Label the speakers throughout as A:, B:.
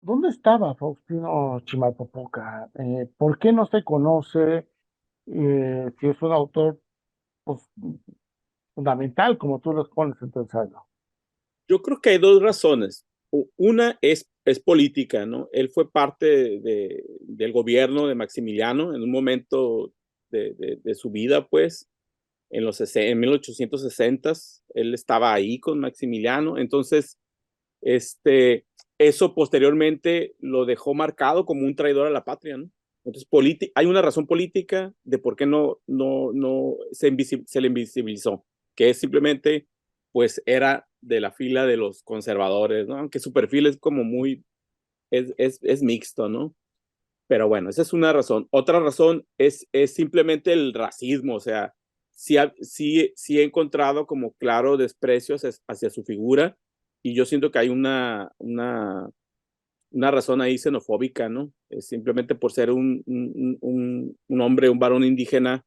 A: ¿Dónde estaba Faustino Chimalpopoca? ¿Por qué no se conoce si es un autor pues, fundamental, como tú lo pones en tu ensayo?
B: Yo creo que hay dos razones. Una es política, ¿no? Él fue parte del gobierno de Maximiliano en un momento de su vida, pues, en 1860, él estaba ahí con Maximiliano. Entonces, este, eso posteriormente lo dejó marcado como un traidor a la patria, ¿no? Entonces, hay una razón política de por qué no se le invisibilizó, que es simplemente, pues, era de la fila de los conservadores, ¿no? Aunque su perfil es como es mixto, ¿no? Pero bueno, esa es una razón. Otra razón es simplemente el racismo, o sea, sí he encontrado como claro desprecio hacia su figura y yo siento que hay una razón ahí xenofóbica, ¿no? Es simplemente por ser un hombre, un varón indígena,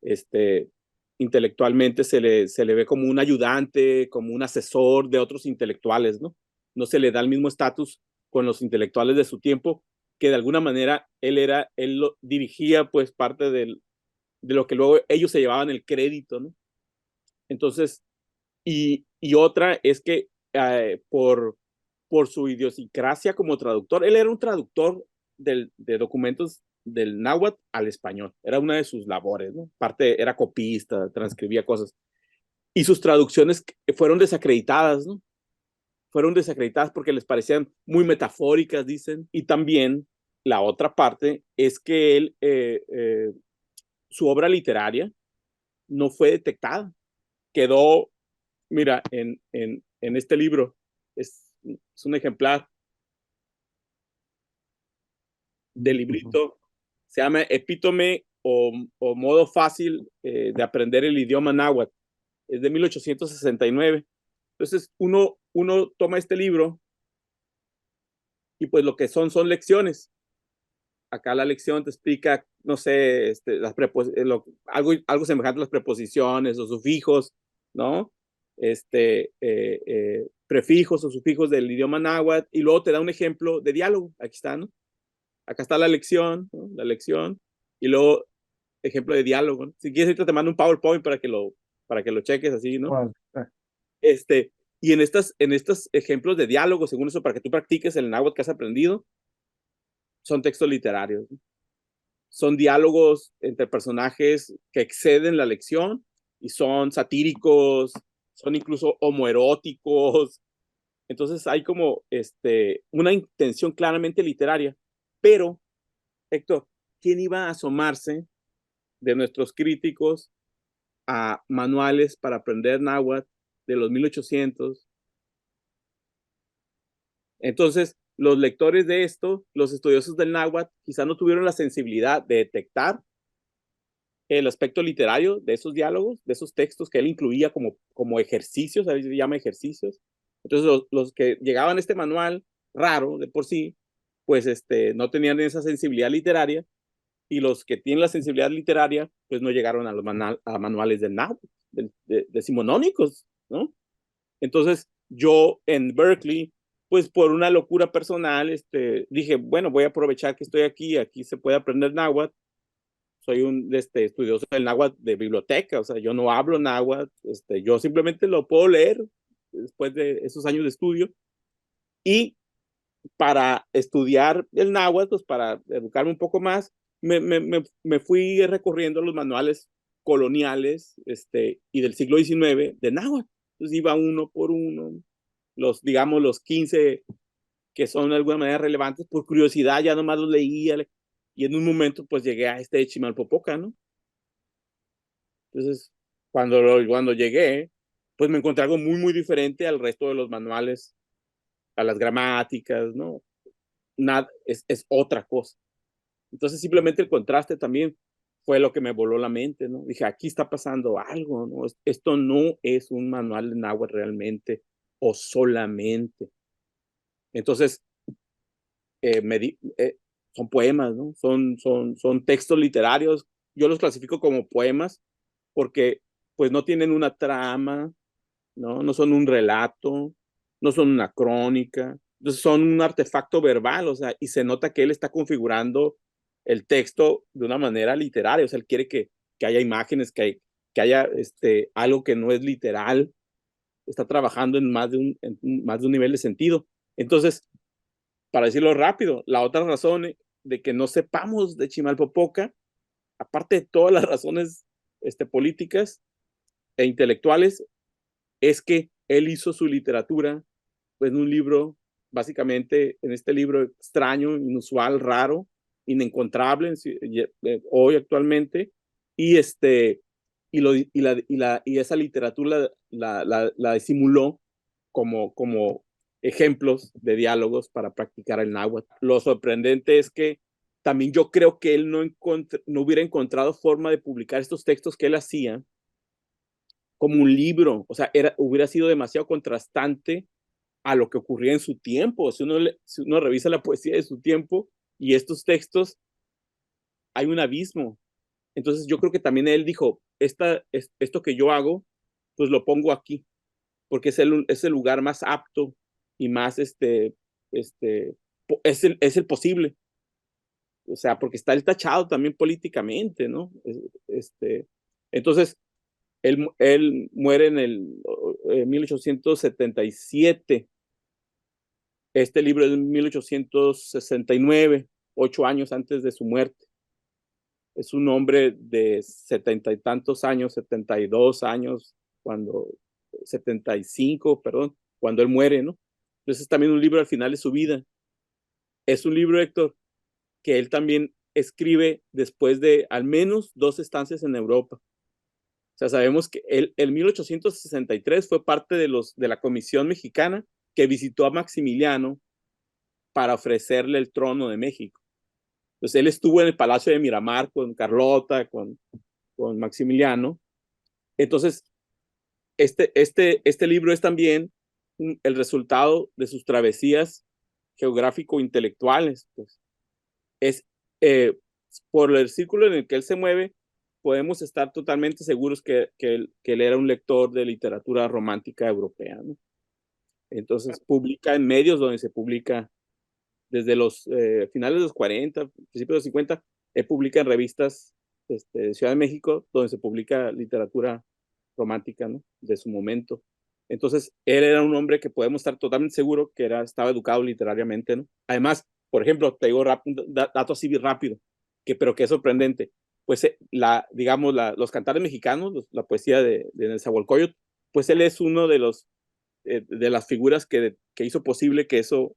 B: este, intelectualmente se le ve como un ayudante, como un asesor de otros intelectuales, ¿no? No se le da el mismo estatus con los intelectuales de su tiempo, que de alguna manera él lo dirigía pues parte de lo que luego ellos se llevaban el crédito, ¿no? Entonces, y otra es que por su idiosincrasia como traductor, él era un traductor de documentos del náhuatl al español, era una de sus labores, ¿no? Parte era copista, transcribía cosas, y sus traducciones fueron desacreditadas, ¿no? Fueron desacreditadas porque les parecían muy metafóricas, dicen, y también la otra parte es que su obra literaria no fue detectada, quedó, mira, en este libro, es un ejemplar del
A: Ujú.
B: librito, se llama Epítome o Modo Fácil de Aprender el Idioma Náhuatl, es de 1869. Entonces uno toma este libro y pues lo que son lecciones. Acá la lección te explica, no sé, algo semejante a las preposiciones o sufijos, ¿no? Prefijos o sufijos del idioma náhuatl, y luego te da un ejemplo de diálogo. Aquí está, ¿no? Acá está la lección, ¿no? La lección, y luego ejemplo de diálogo, ¿no? Si quieres, ahorita te mando un PowerPoint para que lo cheques así, ¿no?
A: Bueno,
B: Este, y en estos ejemplos de diálogo, según eso, para que tú practiques el náhuatl que has aprendido, son textos literarios, ¿no? Son diálogos entre personajes que exceden la lección y son satíricos, son incluso homoeróticos. Entonces hay como una intención claramente literaria. Pero, Héctor, ¿quién iba a asomarse de nuestros críticos a manuales para aprender náhuatl de los 1800? Entonces, los lectores de esto, los estudiosos del náhuatl, quizá no tuvieron la sensibilidad de detectar el aspecto literario de esos diálogos, de esos textos que él incluía como ejercicios, a veces se llama ejercicios. Entonces, los que llegaban a este manual raro de por sí, pues no tenían esa sensibilidad literaria, y los que tienen la sensibilidad literaria, pues no llegaron a los manuales del náhuatl, decimonónicos, ¿no? Entonces, yo en Berkeley, pues por una locura personal, dije, bueno, voy a aprovechar que estoy aquí se puede aprender náhuatl. Soy un estudioso del náhuatl de biblioteca, o sea, yo no hablo náhuatl, yo simplemente lo puedo leer después de esos años de estudio. Y para estudiar el náhuatl, pues para educarme un poco más, me fui recorriendo los manuales coloniales y del siglo XIX de náhuatl. Entonces iba uno por uno, digamos, los 15 que son de alguna manera relevantes, por curiosidad ya nomás los leía, y en un momento pues llegué a este de Chimalpopoca, ¿no? Entonces, cuando llegué, pues me encontré algo muy diferente al resto de los manuales, a las gramáticas, ¿no? Nada, es otra cosa. Entonces, simplemente el contraste también fue lo que me voló la mente, ¿no? Dije, aquí está pasando algo, ¿no? Esto no es un manual de náhuatl realmente, o solamente. Entonces, me di, son poemas, ¿no? Son textos literarios. Yo los clasifico como poemas porque pues no tienen una trama, ¿no? No son un relato, no son una crónica, Entonces son un artefacto verbal, o sea, y se nota que él está configurando el texto de una manera literaria, o sea, él quiere que haya imágenes, que haya algo que no es literal, está trabajando en más de un nivel de sentido. Entonces, para decirlo rápido, la otra razón de que no sepamos de Chimalpopoca, aparte de todas las razones políticas e intelectuales, es que él hizo su literatura en un libro, básicamente en este libro extraño, inusual, raro, inencontrable hoy actualmente, y, y esa literatura la disimuló como ejemplos de diálogos para practicar el náhuatl. Lo sorprendente es que también yo creo que él no hubiera encontrado forma de publicar estos textos que él hacía como un libro, o sea, hubiera sido demasiado contrastante a lo que ocurría en su tiempo. Si uno revisa la poesía de su tiempo y estos textos, hay un abismo. Entonces yo creo que también él dijo, esto que yo hago, pues lo pongo aquí, porque es el lugar más apto y más, es el posible. O sea, porque está el tachado también políticamente, ¿no? Entonces, él muere en el 1877. Este libro es de 1869, 8 años antes de su muerte. Es un hombre de 70 y tantos años, 72 años, 75, perdón, cuando él muere, ¿no? Entonces es también un libro al final de su vida. Es un libro, Héctor, que él también escribe después de al menos 2 estancias en Europa. O sea, sabemos que él, en 1863 fue parte de la Comisión Mexicana que visitó a Maximiliano para ofrecerle el trono de México. Entonces él estuvo en el Palacio de Miramar con Carlota, con Maximiliano. Entonces, este libro es también el resultado de sus travesías geográfico-intelectuales. Pues. Es, eh, por el círculo en el que él se mueve, podemos estar totalmente seguros que él era un lector de literatura romántica europea, ¿no? Entonces publica en medios donde se publica desde los finales de los 40, principios de los 50, publica en revistas de Ciudad de México, donde se publica literatura romántica, ¿no? De su momento. Entonces, él era un hombre que podemos estar totalmente seguro que estaba educado literariamente, ¿no? Además, por ejemplo, te digo un dato así rápido, pero que es sorprendente. Pues, digamos, los cantares mexicanos, la poesía de Nezahualcóyotl, pues él es uno de las figuras que hizo posible que eso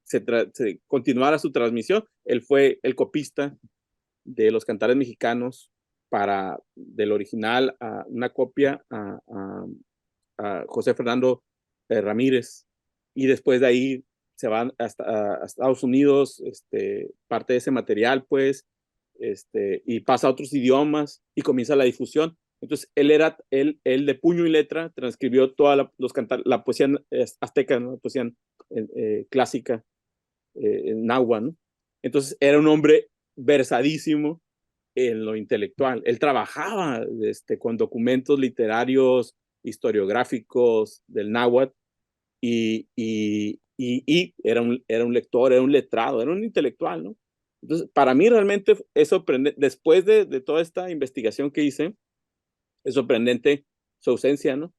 B: se continuara su transmisión. Él fue el copista de los cantares mexicanos del original a una copia a José Fernando Ramírez, y después de ahí se van a Estados Unidos, parte de ese material, pues, y pasa a otros idiomas y comienza la difusión. Entonces, él de puño y letra transcribió toda la poesía azteca, ¿no? La poesía clásica en náhuatl, ¿no? Entonces, era un hombre versadísimo en lo intelectual. Él trabajaba con documentos literarios, historiográficos del náhuatl y era un lector, era un letrado, era un intelectual, ¿no? Entonces, para mí realmente es sorprendente, después de toda esta investigación que hice, es sorprendente su ausencia, ¿no?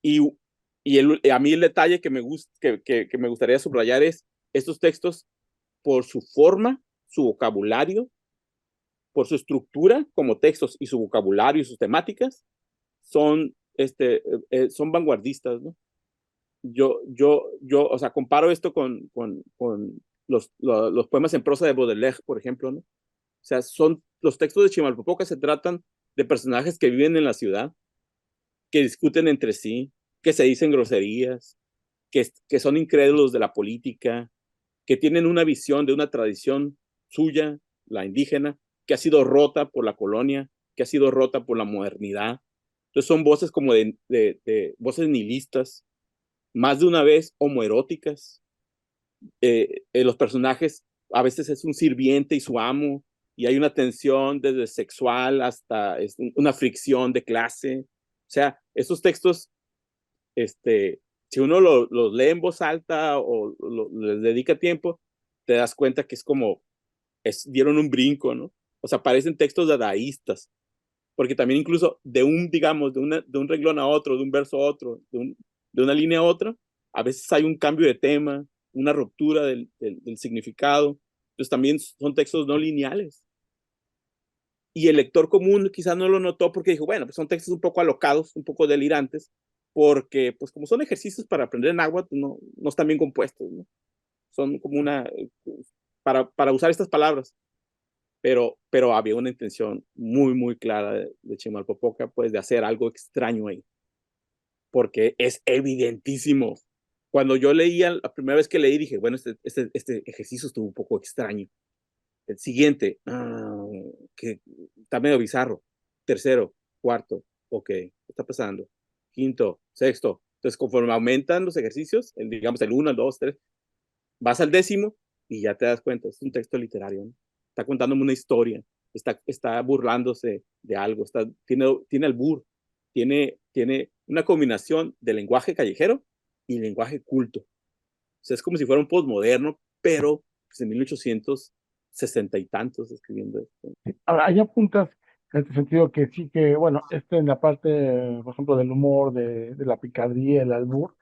B: Y, a mí el detalle que que me gustaría subrayar es estos textos, por su forma, su vocabulario, por su estructura como textos y su vocabulario y sus temáticas, son, son vanguardistas, ¿no? O sea, comparo esto con los poemas en prosa de Baudelaire, por ejemplo, ¿no? O sea, los textos de Chimalpopoca se tratan de personajes que viven en la ciudad, que discuten entre sí, que se dicen groserías, que son incrédulos de la política, que tienen una visión de una tradición suya, la indígena, que ha sido rota por la colonia, que ha sido rota por la modernidad. Entonces son voces como de voces nihilistas, más de una vez homoeróticas. Los personajes a veces es un sirviente y su amo, y hay una tensión desde sexual hasta una fricción de clase. O sea, estos textos si uno los lee en voz alta o les dedica tiempo, te das cuenta que es como, dieron un brinco, ¿no? O sea, parecen textos dadaístas, porque también incluso digamos, de un renglón a otro, de un verso a otro, de una línea a otra, a veces hay un cambio de tema, una ruptura del significado. Entonces también son textos no lineales. Y el lector común quizás no lo notó porque dijo, bueno, pues son textos un poco alocados, un poco delirantes, porque pues como son ejercicios para aprender náhuatl, no están bien compuestos, ¿no? Son como para usar estas palabras, pero había una intención muy, muy clara de Chimalpopoca, pues de hacer algo extraño ahí, porque es evidentísimo. Cuando yo leía, la primera vez que leí, dije, bueno, este ejercicio estuvo un poco extraño. El siguiente, que está medio bizarro. Tercero, cuarto, ok, ¿qué está pasando? Quinto, sexto. Entonces, conforme aumentan los ejercicios, digamos el 1, el 2, 3, vas al décimo y ya te das cuenta, es un texto literario, ¿no? Está contándome una historia, está burlándose de algo, tiene albur, tiene una combinación de lenguaje callejero y lenguaje culto. O sea, es como si fuera un postmoderno, pero pues, en 1860 y tantos escribiendo esto.
A: Ahora, hay apuntas en este sentido que sí que, bueno, en la parte, por ejemplo, del humor, de la picardía, el albur,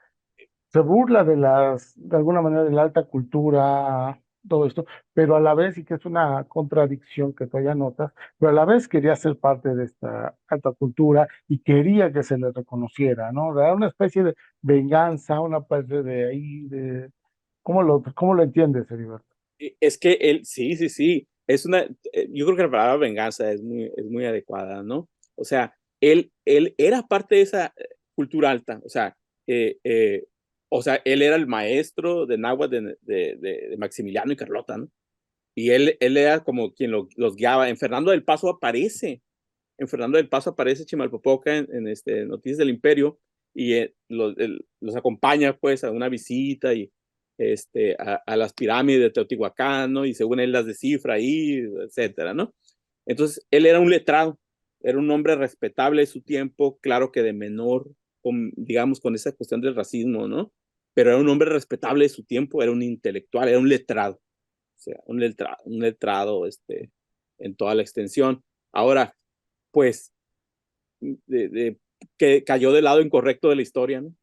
A: se burla de alguna manera de la alta cultura, todo esto, pero a la vez, y que es una contradicción que todavía notas, pero a la vez quería ser parte de esta alta cultura y quería que se le reconociera, ¿no? Era una especie de venganza, una parte de ahí, ¿cómo lo entiendes, Heriberto?
B: Es que él, sí, sí, sí, yo creo que la palabra venganza es muy adecuada, ¿no? O sea, él era parte de esa cultura alta, eh, eh, o sea, él era el maestro de náhuatl de Maximiliano y Carlota, ¿no? Y él era como quien los guiaba. En Fernando del Paso aparece Chimalpopoca en Noticias del Imperio y los acompaña pues a una visita y a las pirámides de Teotihuacán, ¿no? Y según él las descifra ahí, etcétera, ¿no? Entonces, él era un letrado, era un hombre respetable de su tiempo, claro que de menor, digamos, con esa cuestión del racismo, ¿no? Pero era un hombre respetable de su tiempo, era un intelectual, era un letrado, o sea, un letrado en toda la extensión. Ahora, pues, que cayó del lado incorrecto de la historia, ¿no?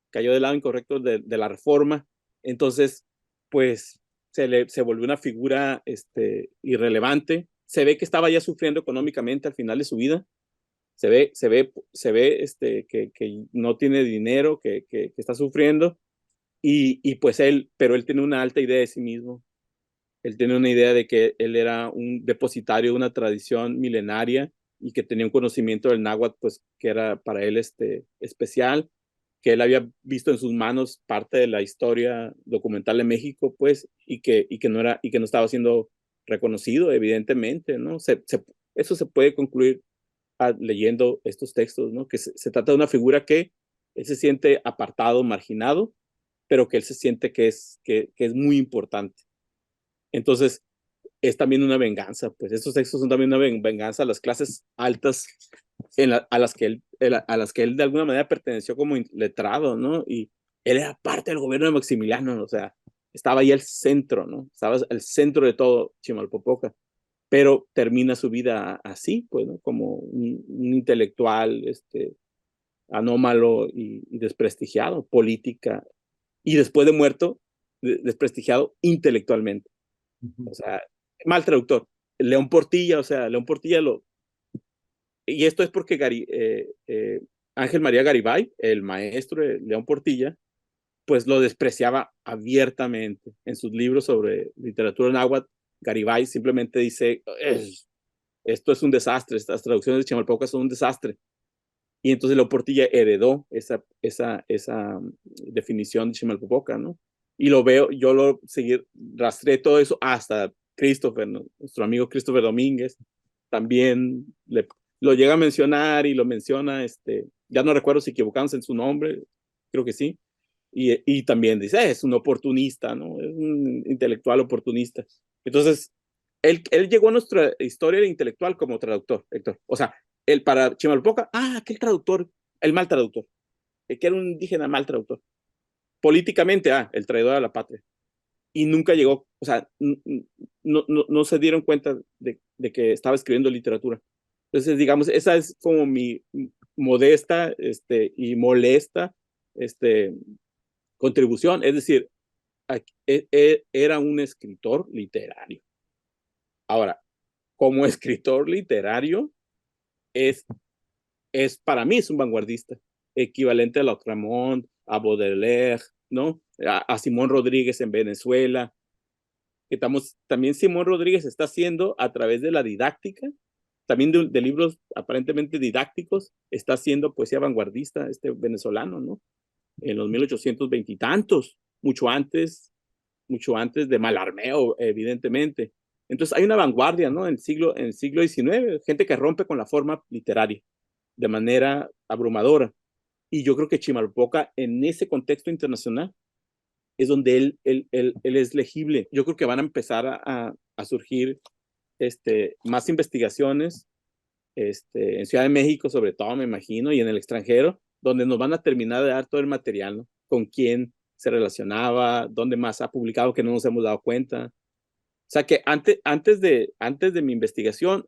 B: Cayó del lado incorrecto de la reforma. Entonces, pues, se volvió una figura irrelevante. Se ve que estaba ya sufriendo económicamente al final de su vida. Que no tiene dinero, que está sufriendo. Y pues pero él tiene una alta idea de sí mismo. Él tiene una idea de que él era un depositario de una tradición milenaria y que tenía un conocimiento del náhuatl, pues que era para él especial, que él había visto en sus manos parte de la historia documental de México, pues, y que no estaba siendo reconocido, evidentemente, ¿no? Eso se puede concluir leyendo estos textos, ¿no? Que se trata de una figura que él se siente apartado, marginado, pero que él se siente que es muy importante. Entonces, es también una venganza, pues estos textos son también una venganza a las clases altas a las que él de alguna manera perteneció como letrado, ¿no? Y él era parte del gobierno de Maximiliano, o sea, estaba ahí al centro, ¿no? Estaba al centro de todo Chimalpopoca, pero termina su vida así, pues, ¿no? Como un intelectual, anómalo y desprestigiado, política, y después de muerto, desprestigiado intelectualmente. O sea, mal traductor. León Portilla, o sea, León Portilla y esto es porque Ángel María Garibay, el maestro de León Portilla, pues lo despreciaba abiertamente en sus libros sobre literatura náhuatl. Garibay simplemente dice, esto es un desastre, estas traducciones de Chimalpopoca son un desastre. Y entonces León Portilla heredó esa definición de Chimalpopoca, ¿no? Y yo lo seguí, rastré todo eso hasta Christopher, ¿no? Nuestro amigo Christopher Domínguez, también lo llega a mencionar y lo menciona, ya no recuerdo si equivocamos en su nombre, creo que sí, y también dice, es un oportunista, ¿no? Es un intelectual oportunista. Entonces, él llegó a nuestra historia intelectual como traductor, Héctor. O sea, él para Chimalpopoca, aquel traductor, el mal traductor, que era un indígena mal traductor. políticamente, el traidor a la patria. Y nunca llegó, o sea, no se dieron cuenta de que estaba escribiendo literatura. Entonces, digamos, esa es como mi modesta y molesta contribución. Es decir, era un escritor literario. Ahora, como escritor literario, es para mí es un vanguardista, equivalente a Lautréamont, a Baudelaire, ¿no? A Simón Rodríguez en Venezuela, que también Simón Rodríguez está haciendo a través de la didáctica, también de libros aparentemente didácticos, está haciendo poesía vanguardista este venezolano, ¿no? En los 1820 y tantos, mucho antes de Mallarmé, evidentemente. Entonces hay una vanguardia, ¿no? En el siglo XIX, gente que rompe con la forma literaria de manera abrumadora. Y yo creo que Chimalpopoca, en ese contexto internacional, es donde él es legible. Yo creo que van a empezar a surgir más investigaciones en Ciudad de México, sobre todo, me imagino, y en el extranjero, donde nos van a terminar de dar todo el material, ¿no? Con quién se relacionaba, dónde más ha publicado que no nos hemos dado cuenta. O sea que antes de mi investigación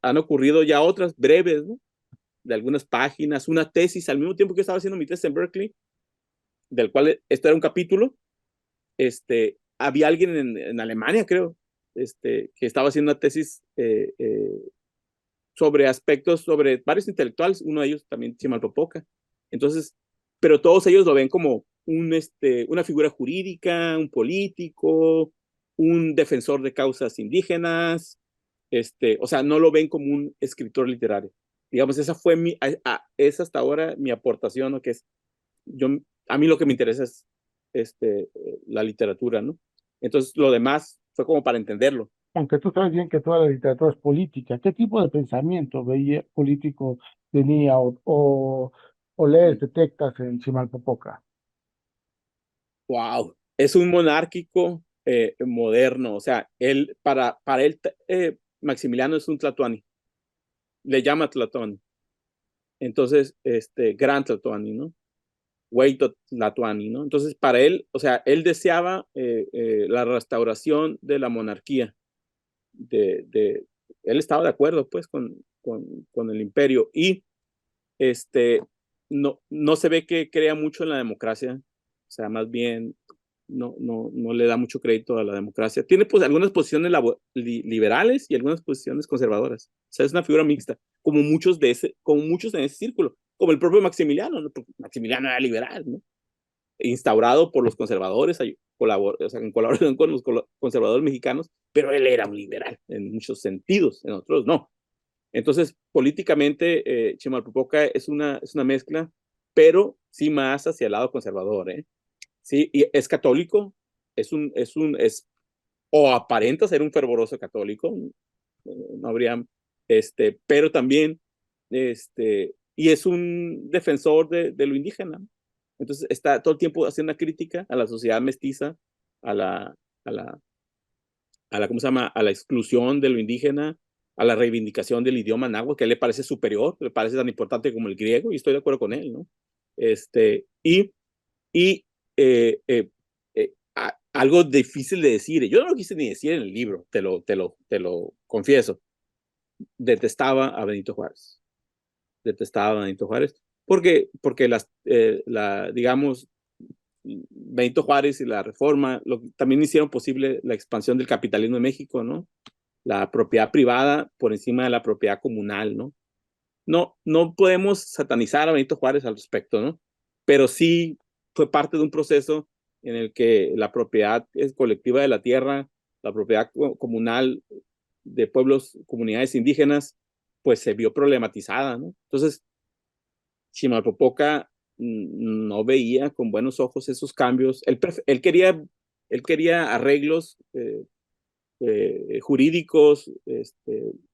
B: han ocurrido ya otras breves, ¿no? De algunas páginas, una tesis, al mismo tiempo que yo estaba haciendo mi tesis en Berkeley, del cual esto era un capítulo, había alguien en Alemania, creo, que estaba haciendo una tesis sobre aspectos, sobre varios intelectuales, uno de ellos también Chimalpopoca. Entonces, pero todos ellos lo ven como una figura jurídica, un político, un defensor de causas indígenas, o sea, no lo ven como un escritor literario. Digamos, esa fue es hasta ahora mi aportación, ¿no? Que es, a mí lo que me interesa es la literatura, ¿no? Entonces, lo demás fue como para entenderlo.
A: Aunque tú sabes bien que toda la literatura es política, ¿qué tipo de pensamiento veía político tenía o lees, detectas en Chimalpopoca?
B: Wow, es un monárquico moderno, o sea, para él, Maximiliano es un tlatoani, le llama tlatoani, entonces, gran tlatoani, ¿no? Hueyto tlatoani, ¿no? Entonces, para él, o sea, él deseaba la restauración de la monarquía, de, de, él estaba de acuerdo, pues, con el imperio, y no se ve que crea mucho en la democracia, o sea, más bien no le da mucho crédito a la democracia. Tiene pues algunas posiciones liberales y algunas posiciones conservadoras. O sea, es una figura mixta, como muchos en ese círculo, como el propio Maximiliano, ¿no? Maximiliano era liberal, ¿no? Instaurado por los conservadores, o sea, en colaboración con los conservadores mexicanos, pero él era un liberal en muchos sentidos, en otros no. Entonces, políticamente, Chimalpopoca es una mezcla, pero sí más hacia el lado conservador, ¿eh? Sí, y es católico, o aparenta ser un fervoroso católico, no habría, pero también, y es un defensor de lo indígena. Entonces, está todo el tiempo haciendo una crítica a la sociedad mestiza, a la, a la, ¿cómo se llama? A la exclusión de lo indígena, a la reivindicación del idioma náhuatl, que a él le parece superior, le parece tan importante como el griego, y estoy de acuerdo con él, ¿no? Y algo difícil de decir, yo no lo quise ni decir en el libro, te lo confieso, detestaba a Benito Juárez, porque digamos, Benito Juárez y la Reforma también hicieron posible la expansión del capitalismo en México, ¿no? La propiedad privada por encima de la propiedad comunal, ¿no? No podemos satanizar a Benito Juárez al respecto, ¿no? Pero sí fue parte de un proceso en el que la propiedad colectiva de la tierra, la propiedad comunal de pueblos, comunidades indígenas, pues se vio problematizada, ¿no? Entonces, Chimalpopoca no veía con buenos ojos esos cambios. Él quería arreglos jurídicos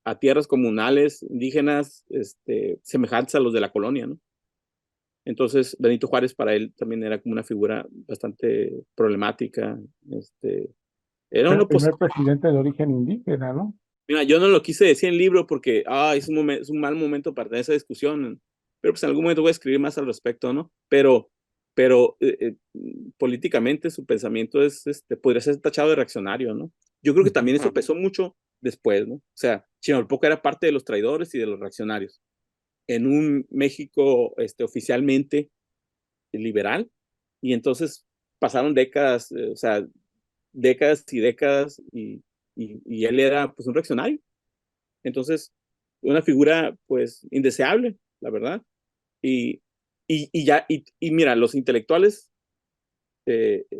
B: a tierras comunales indígenas semejantes a los de la colonia, ¿no? Entonces, Benito Juárez para él también era como una figura bastante problemática. Era
A: Fue el
B: una
A: primer presidente de origen indígena, ¿no?
B: Mira, yo no lo quise decir en el libro porque es un mal momento para tener esa discusión, pero pues en algún momento voy a escribir más al respecto, ¿no? Pero pero políticamente su pensamiento es, podría ser tachado de reaccionario, ¿no? Yo creo que también eso pesó mucho después, ¿no? O sea, Chimalpoca era parte de los traidores y de los reaccionarios. En un México oficialmente liberal, y entonces pasaron décadas, o sea, décadas y décadas, y él era pues un reaccionario. Entonces, una figura pues indeseable, la verdad. Y, y mira, los intelectuales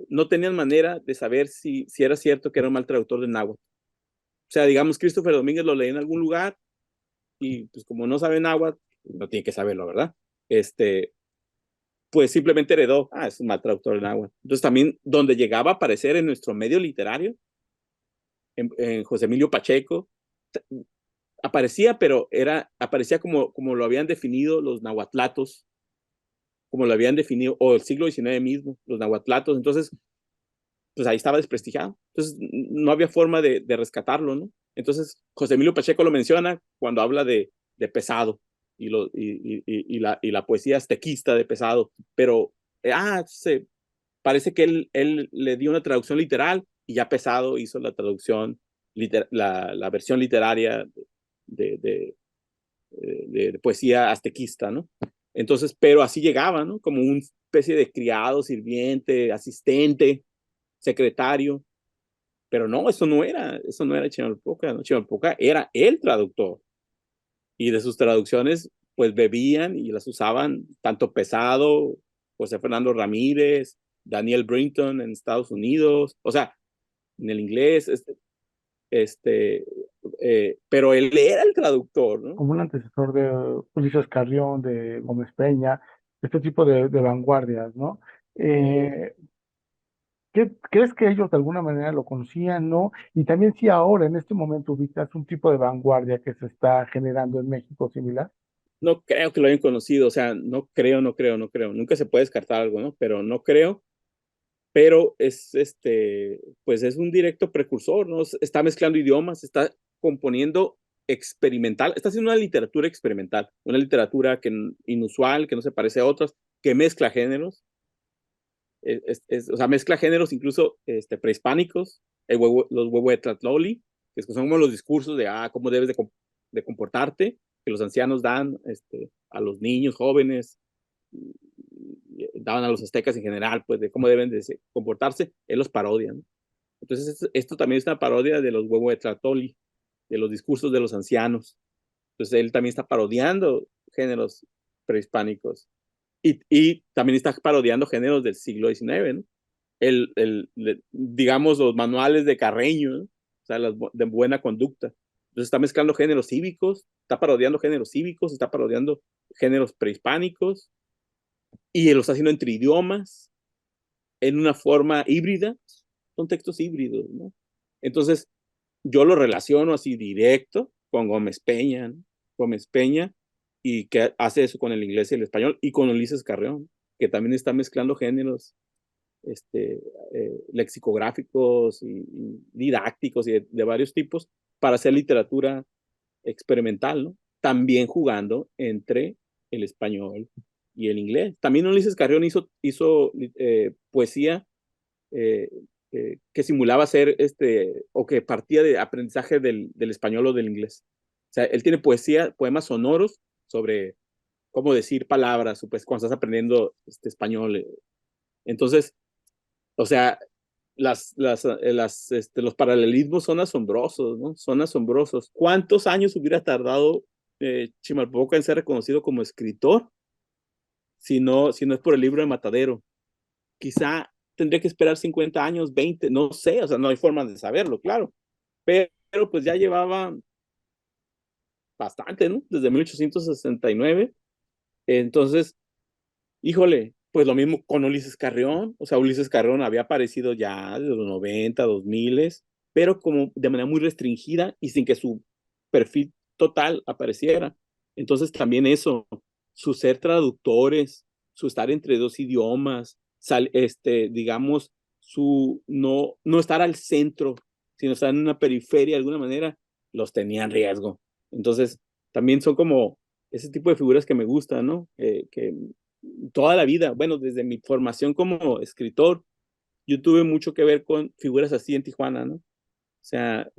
B: no tenían manera de saber si era cierto que era un mal traductor de náhuatl. O sea, digamos, Christopher Domínguez lo leía en algún lugar y pues como no sabe náhuatl, no tiene que saberlo, ¿verdad? Pues simplemente heredó, es un mal traductor de náhuatl. Entonces también donde llegaba a aparecer en nuestro medio literario, en José Emilio Pacheco, aparecía, pero aparecía como lo habían definido los nahuatlatos, como lo habían definido, o el siglo XIX mismo, los nahuatlatos. Entonces, pues ahí estaba desprestigiado. Entonces, no había forma de rescatarlo, ¿no? Entonces, José Emilio Pacheco lo menciona cuando habla de Pesado y la poesía aztequista de Pesado, pero, parece que él le dio una traducción literal y ya Pesado hizo la traducción, la versión literaria de, de, de poesía aztequista, ¿no? Entonces, pero así llegaba, ¿no? Como una especie de criado, sirviente, asistente, secretario, pero no, eso no era Chimalpoca, ¿no? Chimalpoca era el traductor y de sus traducciones pues bebían y las usaban tanto Pesado, José Fernando Ramírez, Daniel Brinton en Estados Unidos, o sea, en el inglés, este, pero él era el traductor, ¿no?
A: Como un antecesor de Ulises Carrión, de Gómez Peña, este tipo de vanguardias, ¿no? Eh, ¿Crees que ellos de alguna manera lo conocían, no? Y también si ahora, en este momento, ubicas un tipo de vanguardia que se está generando en México similar.
B: No creo que lo hayan conocido, o sea, no creo. Nunca se puede descartar algo, ¿no? Pero no creo, pero es pues es un directo precursor, ¿no? Está mezclando idiomas, está componiendo experimental, está haciendo una literatura experimental, una literatura inusual, que no se parece a otras, que mezcla géneros, o sea, mezcla géneros incluso prehispánicos, los huehuetlatloli, que son como los discursos de cómo debes de comportarte, que los ancianos dan a los niños jóvenes, daban a los aztecas en general, pues de cómo deben de comportarse, él los parodia, ¿no? Entonces, esto también es una parodia de los huehuetlatloli, de los discursos de los ancianos. Entonces, él también está parodiando géneros prehispánicos y también está parodiando géneros del siglo XIX, ¿no? Digamos, los manuales de Carreño, ¿no? O sea, de buena conducta. Entonces está mezclando géneros cívicos, está parodiando géneros cívicos, está parodiando géneros prehispánicos y lo está haciendo entre idiomas, en una forma híbrida, son textos híbridos, ¿no? Entonces, yo lo relaciono así directo con Gómez Peña, ¿no? Gómez Peña, y que hace eso con el inglés y el español, y con Ulises Carrión, que también está mezclando géneros lexicográficos y didácticos y de varios tipos para hacer literatura experimental, ¿no? También jugando entre el español y el inglés. También Ulises Carrión hizo poesía eh, que simulaba ser o que partía de aprendizaje del español o del inglés. O sea, él tiene poemas sonoros sobre cómo decir palabras, pues cuando estás aprendiendo español. Entonces, o sea, los paralelismos son asombrosos, ¿no? Son asombrosos. ¿Cuántos años hubiera tardado Chimalpoca en ser reconocido como escritor si no es por el libro de Matadero? Quizá tendría que esperar 50 años, 20, no sé, o sea, no hay forma de saberlo, claro. Pero pues ya llevaba bastante, ¿no? Desde 1869. Entonces, híjole, pues lo mismo con Ulises Carrión, o sea, Ulises Carrión había aparecido ya de los 90, 2000, pero como de manera muy restringida y sin que su perfil total apareciera. Entonces también eso, su ser traductores, su estar entre dos idiomas, digamos, su no estar al centro, sino estar en una periferia de alguna manera, los tenía en riesgo. Entonces, también son como ese tipo de figuras que me gustan, ¿no? Que toda la vida, bueno, desde mi formación como escritor, yo tuve mucho que ver con figuras así en Tijuana, ¿no? O sea,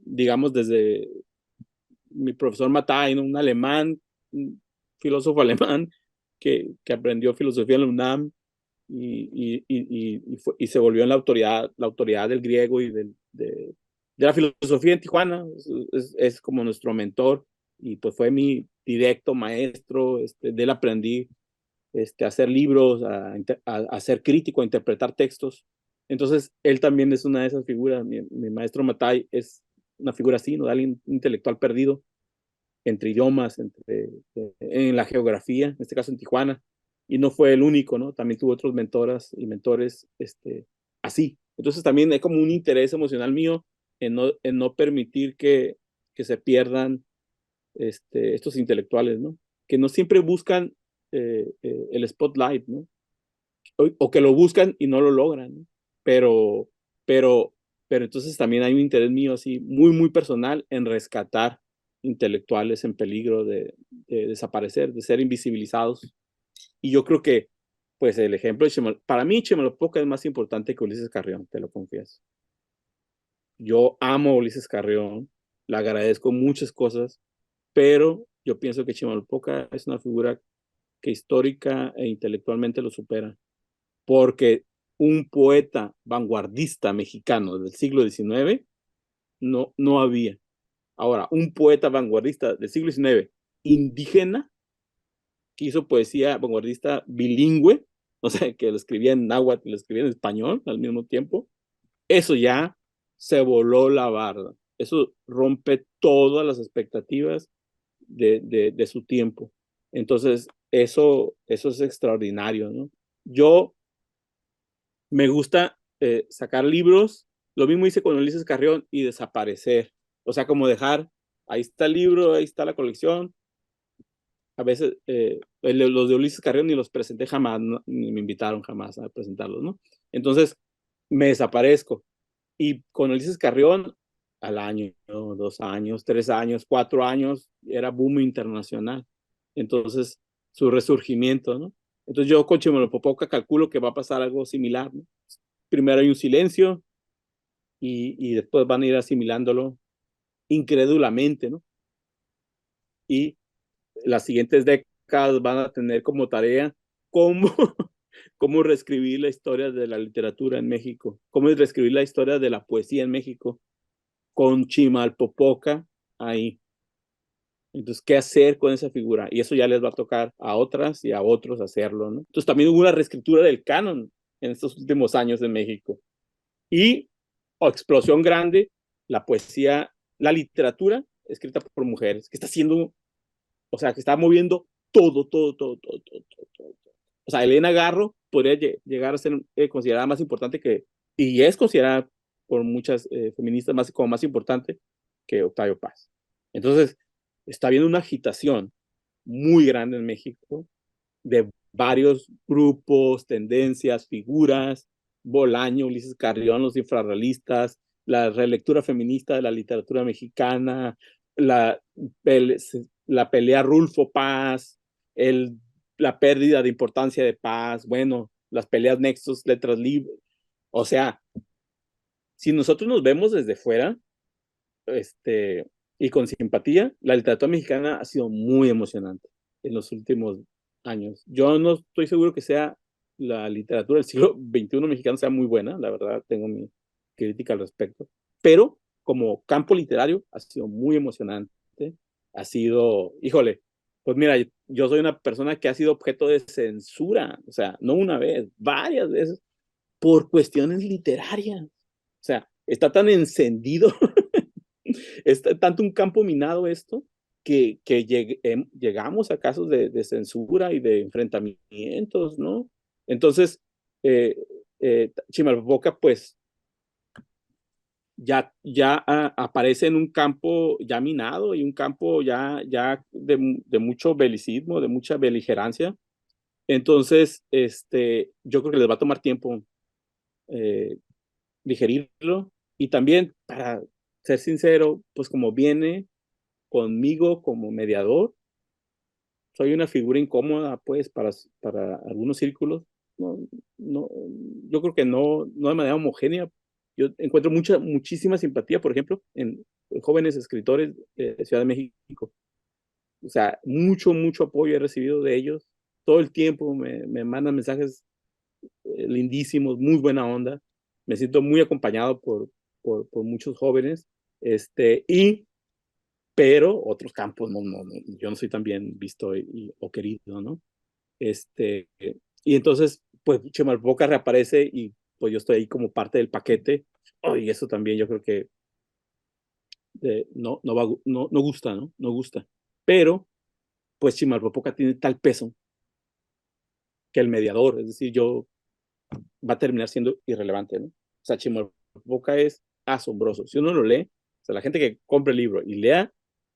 B: digamos desde mi profesor Mattei, ¿no? Un alemán, un filósofo alemán que aprendió filosofía en la UNAM y se volvió en la autoridad del griego y de la filosofía en Tijuana. Es como nuestro mentor y pues fue mi directo maestro. De él aprendí a hacer libros, a ser crítico, a interpretar textos. Entonces, él también es una de esas figuras. Mi maestro Mattei es una figura así, ¿no? De alguien intelectual perdido entre idiomas, en la geografía, en este caso en Tijuana, y no fue el único, ¿no? También tuvo otros mentoras y mentores así. Entonces también hay como un interés emocional mío en no permitir que se pierdan estos intelectuales, ¿no? Que no siempre buscan el spotlight, ¿no? O que lo buscan y no lo logran, ¿no? Pero, pero, pero entonces también hay un interés mío así muy, muy personal en rescatar intelectuales en peligro de desaparecer, de ser invisibilizados. Y yo creo que, pues, el ejemplo de para mí, Chimalopoca es más importante que Ulises Carrión, te lo confieso. Yo amo a Ulises Carrión, le agradezco muchas cosas, pero yo pienso que Chimalopoca es una figura que histórica e intelectualmente lo supera, porque un poeta vanguardista mexicano del siglo XIX no había. Ahora, un poeta vanguardista del siglo XIX indígena que hizo poesía vanguardista bilingüe, o sea, que lo escribía en náhuatl y lo escribía en español al mismo tiempo, eso ya se voló la barda. Eso rompe todas las expectativas de su tiempo. Entonces, eso es extraordinario, ¿no? Yo me gusta sacar libros, lo mismo hice con Ulises Carrión y desaparecer. O sea, como dejar, ahí está el libro, ahí está la colección. A veces los de Ulises Carrión ni los presenté jamás, ¿no? Ni me invitaron jamás a presentarlos, ¿no? Entonces me desaparezco. Y con Ulises Carrión, al año, ¿no? 2 años, 3 años, 4 años, era boom internacional. Entonces, su resurgimiento, ¿no? Entonces yo con Chimalpopoca calculo que va a pasar algo similar, ¿no? Primero hay un silencio y después van a ir asimilándolo incrédulamente, ¿no? Y las siguientes décadas van a tener como tarea cómo, cómo reescribir la historia de la literatura en México, cómo reescribir la historia de la poesía en México con Chimalpopoca ahí. Entonces, ¿qué hacer con esa figura? Y eso ya les va a tocar a otras y a otros hacerlo, ¿no? Entonces, también hubo una reescritura del canon en estos últimos años en México. Y, explosión grande, la poesía, la literatura escrita por mujeres, que está haciendo, o sea, que está moviendo todo. O sea, Elena Garro podría llegar a ser considerada más importante y es considerada por muchas feministas como más importante que Octavio Paz. Entonces, está habiendo una agitación muy grande en México de varios grupos, tendencias, figuras, Bolaño, Ulises Carrión, los infrarrealistas, la relectura feminista de la literatura mexicana, la, la pelea Rulfo Paz, el, la pérdida de importancia de Paz, bueno, las peleas Nexos, letras libres. O sea, si nosotros nos vemos desde fuera, y con simpatía, la literatura mexicana ha sido muy emocionante en los últimos años. Yo no estoy seguro que sea la literatura del siglo XXI mexicano sea muy buena, la verdad tengo mi crítica al respecto, pero como campo literario ha sido muy emocionante, ha sido, híjole, pues mira, yo soy una persona que ha sido objeto de censura, o sea, no una vez, varias veces, por cuestiones literarias. O sea, está tan encendido es tanto un campo minado esto que llegamos a casos de censura y de enfrentamientos, ¿no? Entonces, Chimalpopoca, pues, ya aparece en un campo ya minado y un campo ya de mucho belicismo, de mucha beligerancia. Entonces, yo creo que les va a tomar tiempo eh, digerirlo y también, para ser sincero, pues como viene conmigo como mediador, soy una figura incómoda, pues, para algunos círculos. No, no, yo creo que no de manera homogénea. Yo encuentro muchísima simpatía, por ejemplo, en jóvenes escritores de Ciudad de México. O sea, mucho apoyo he recibido de ellos. Todo el tiempo me mandan mensajes lindísimos, muy buena onda. Me siento muy acompañado por muchos jóvenes. Pero otros campos, yo no soy tan bien visto o querido, ¿no? Este, y entonces, pues Chimalpopoca reaparece y pues yo estoy ahí como parte del paquete. Oh, y eso también yo creo que no gusta, ¿no? No gusta. Pero, pues Chimalpopoca tiene tal peso que el mediador, es decir, yo va a terminar siendo irrelevante, ¿no? O sea, Chimalpopoca es asombroso. Si uno lo lee, o sea, la gente que compre el libro y lea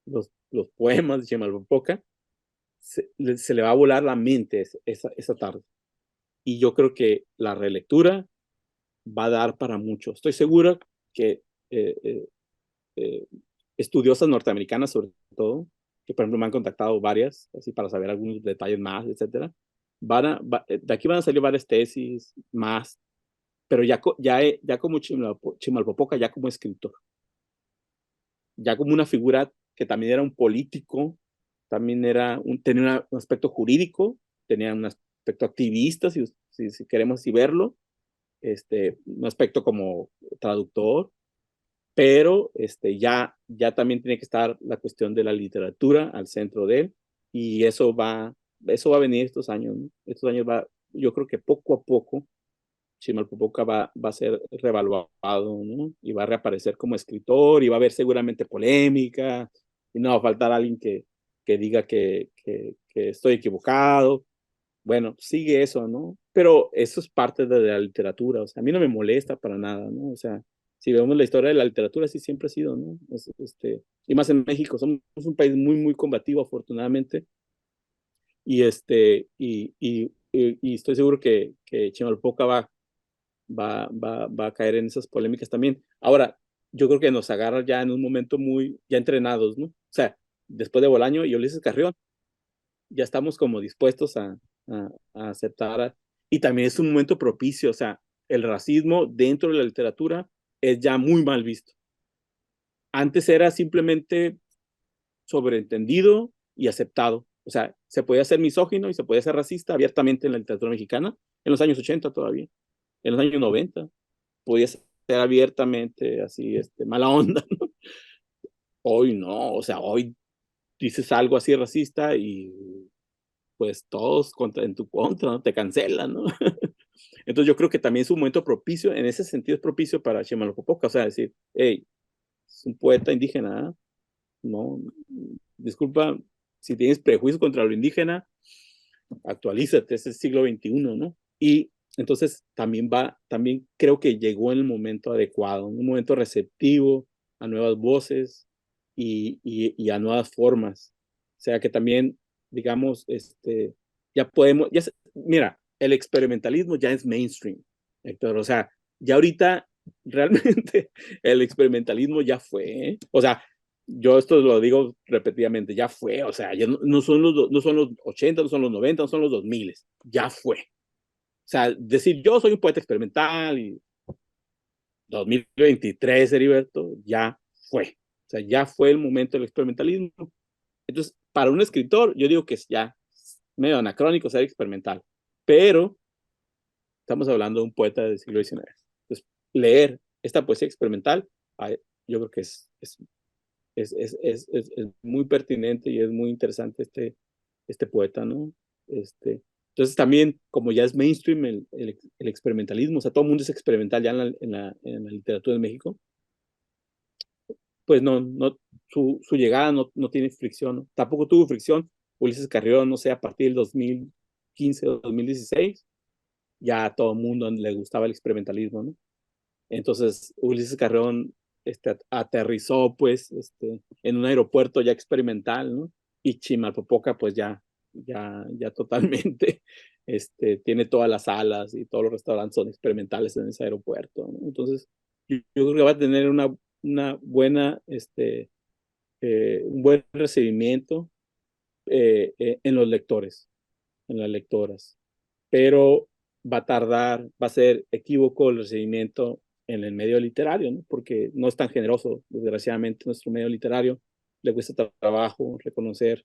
B: los poemas de Chimalpopoca, se le va a volar la mente esa tarde. Y yo creo que la relectura va a dar para mucho. Estoy seguro que eh, eh, eh, estudiosas norteamericanas, sobre todo, que por ejemplo me han contactado varias, así para saber algunos detalles más, etcétera, de aquí van a salir varias tesis más, pero ya como Chimalpopoca, ya como escritor, ya como una figura que también era un político, también tenía un aspecto jurídico, tenía un aspecto activista, si queremos así verlo, un aspecto como traductor, pero ya también tiene que estar la cuestión de la literatura al centro de él, y eso va a venir estos años, ¿no? Estos años yo creo que poco a poco Chimalpopoca va a ser revaluado, ¿no? Y va a reaparecer como escritor y va a haber seguramente polémica y no va a faltar alguien que diga que estoy equivocado. Bueno, sigue eso, ¿no? Pero eso es parte de la literatura, o sea, a mí no me molesta para nada, ¿no? O sea, si vemos la historia de la literatura, así siempre ha sido, ¿no? Y más en México, somos un país muy combativo, afortunadamente, y estoy seguro que Chimalpopoca va a caer en esas polémicas también. Ahora, yo creo que nos agarra ya en un momento ya entrenados, ¿no? O sea, después de Bolaño y Ulises Carrión, ya estamos como dispuestos a aceptar. Y también es un momento propicio, o sea, el racismo dentro de la literatura es ya muy mal visto. Antes era simplemente sobreentendido y aceptado. O sea, se podía ser misógino y se podía ser racista abiertamente en la literatura mexicana, en los años 80 todavía, en los años 90 podía ser abiertamente así, mala onda, ¿no? Hoy no, o sea, hoy dices algo así racista y pues todos en tu contra, ¿no? Te cancelan, ¿no? Entonces yo creo que también es un momento propicio, en ese sentido es propicio para Chimalpopoca, o sea, decir, hey, es un poeta indígena, ¿eh? No, disculpa, si tienes prejuicio contra lo indígena, actualízate, es el siglo XXI, ¿no? Y entonces también creo que llegó en el momento adecuado, un momento receptivo a nuevas voces y a nuevas formas. O sea que también, digamos, ya podemos, mira, el experimentalismo ya es mainstream, Héctor, o sea, ya ahorita realmente el experimentalismo ya fue, ¿eh? O sea, yo esto lo digo repetidamente, ya fue, o sea, ya no son los 80, no son los 90, no son los 2000, ya fue. O sea, decir yo soy un poeta experimental y 2023, Heriberto, ya fue. O sea, ya fue el momento del experimentalismo. Entonces, para un escritor, yo digo que es ya medio anacrónico ser experimental, pero estamos hablando de un poeta del siglo XIX. Entonces, leer esta poesía experimental, yo creo que es muy pertinente y es muy interesante este poeta, ¿no? Entonces también, como ya es mainstream el experimentalismo, o sea, todo el mundo es experimental ya en la literatura de México, pues su llegada no tiene fricción, ¿no? Tampoco tuvo fricción Ulises Carrión, no sé, a partir del 2015 o 2016, ya a todo el mundo le gustaba el experimentalismo, ¿no? Entonces Ulises Carrión aterrizó pues en un aeropuerto ya experimental, ¿no? Y Chimalpopoca pues ya totalmente tiene todas las salas y todos los restaurantes son experimentales en ese aeropuerto, ¿no? Entonces yo creo que va a tener una buena, un buen recibimiento en los lectores, en las lectoras. Pero va a tardar, va a ser equívoco el recibimiento en el medio literario, ¿no? Porque no es tan generoso, desgraciadamente, nuestro medio literario. Le cuesta trabajo reconocer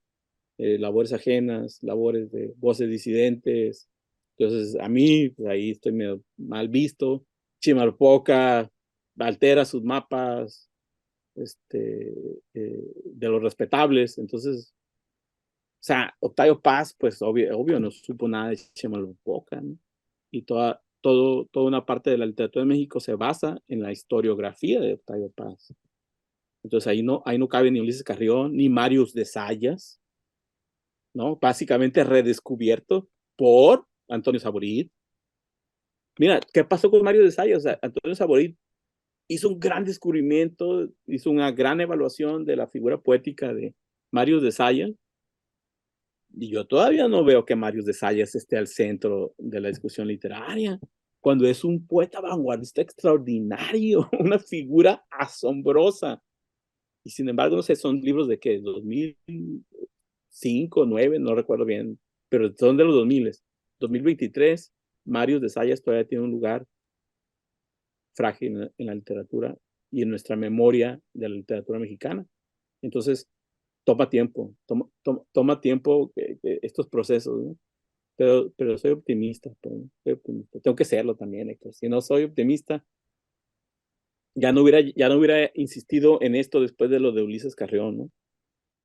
B: labores ajenas, labores de voces disidentes. Entonces, a mí, pues, ahí estoy medio mal visto. Chimalpoca altera sus mapas de los respetables. Entonces, o sea, Octavio Paz, pues obvio no supo nada de Chimalpoca, ¿no? Y toda una parte de la literatura de México se basa en la historiografía de Octavio Paz. Entonces ahí no cabe ni Ulises Carrión, ni Marius de Sayas, ¿no? Básicamente redescubierto por Antonio Saborit. Mira, ¿qué pasó con Mario de Sayas? O sea, Antonio Saborit hizo un gran descubrimiento, hizo una gran evaluación de la figura poética de Mario de Sayas, y yo todavía no veo que Mario de Sayas esté al centro de la discusión literaria, cuando es un poeta vanguardista extraordinario, una figura asombrosa. Y sin embargo, no sé, son libros de qué, 2005, 2009, no recuerdo bien, pero son de los 2000. 2023, Mario de Sayas todavía tiene un lugar frágil en la literatura y en nuestra memoria de la literatura mexicana. Entonces, toma tiempo estos procesos, ¿no? Pero soy optimista, soy optimista. Tengo que serlo también, Héctor. Si no soy optimista, ya no hubiera insistido en esto después de lo de Ulises Carrión, ¿no?